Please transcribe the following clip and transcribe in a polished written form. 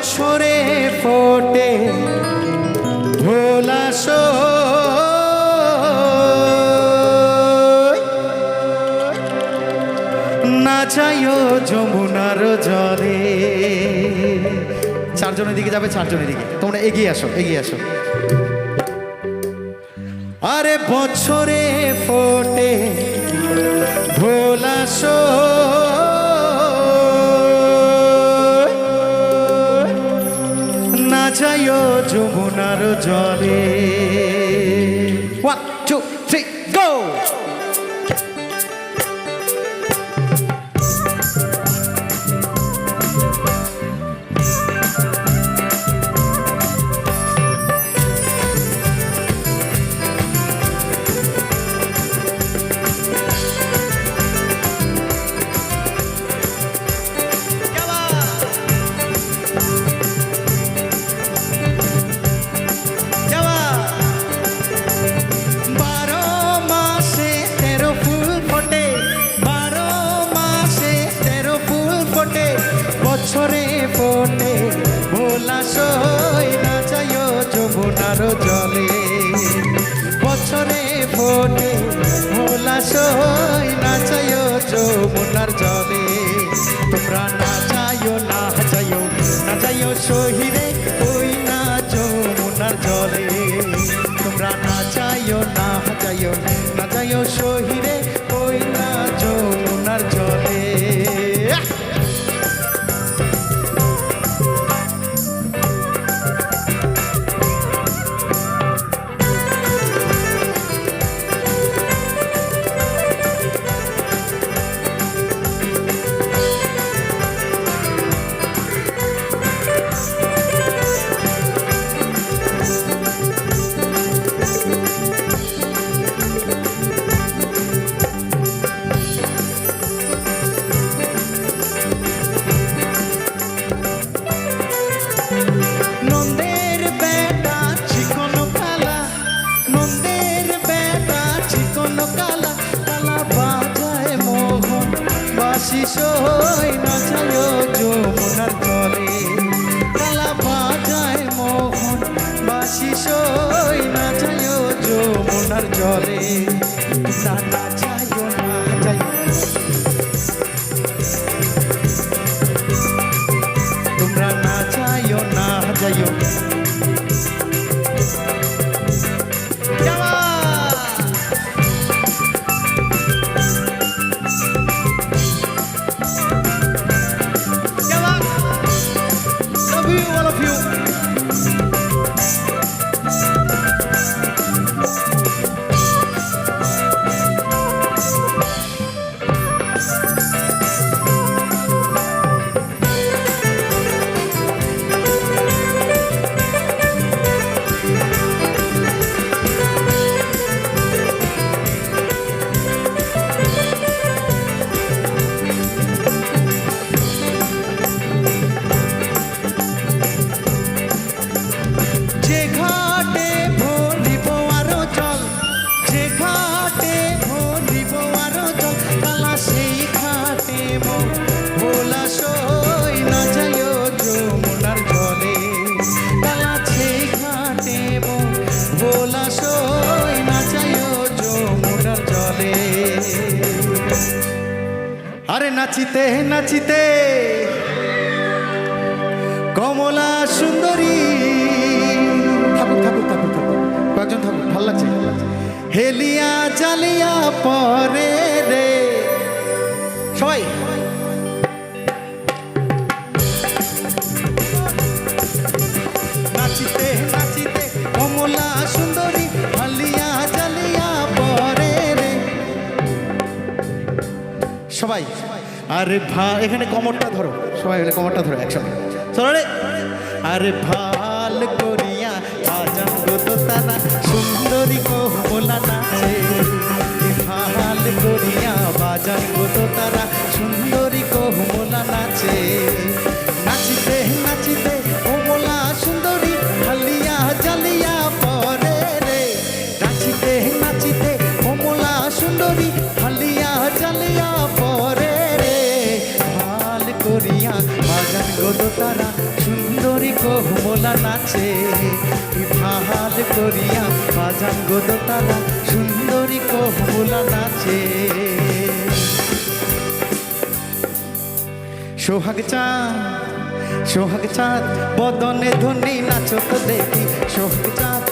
বছরে ফোটে ভোলা না যাইও যমুনার জলে। চারজনের দিকে যাবে, চারজনের দিকে তোমরা এগিয়ে আসো, এগিয়ে আসো। আরে বছরে ফোটে ভোলা না যাইও যমুনার জলে। 1 2 3 গো। বছরে ফোটে ভোলা না যাইও যমুনার জলে। বছরে ফোটে ভোলা না যাইও যমুনার জলে। তোমরা না যাইও, না যাইও, না যাইও সহিরে ওই না যমুনার জলে। তোমরা না যাইও, না যাইও, না যাইও সহিরে ওই না যমুনার জলে। সই না যাইও যমুনার জলে। কালা বাজায় মোহন বাসি সই না যাইও যমুনার জলে। না যাইও, না যাইও, তোমরা না যাইও, না যাইও। All of you. আরে নাচিতে নাচিতে কমলা সুন্দরী, থাকুক থাকুক থাকুক থাকুক, কয়েকজন থাকুক, ভালো লাগছে। হেলিয়া জালিয়া পরে রে সবাই। নাচিতে নাচিতে কমলা সুন্দরী হালিয়া জালিয়া পরে রে সবাই। আরে এখানে কমরটা ধরো সবাই, মিলে কমরটা ধরো একসাথে চলো রে। আরে ভাল করিয়া আজান গো তারা সুন্দরী কমলা নাচে। ভাল করিয়া বাজান গো তারা সুন্দরী কমলা নাচে। নাচিতে নাচিতে কমলা সুন্দরী হালিয়া জালিয়া পরে রে। নাচিতে নাচিতে কমলা সুন্দরী হালিয়া জালিয়া পরে রে। ভাল করিয়া বাজান গো তারা সুন্দরী নাচে ভাল করিয়া বাজান গো দোতালা সুন্দরী কমলা নাচে সোহাগ চাঁদ বদনে ধনী নাচো তো দেখি সোহাগ চাঁদ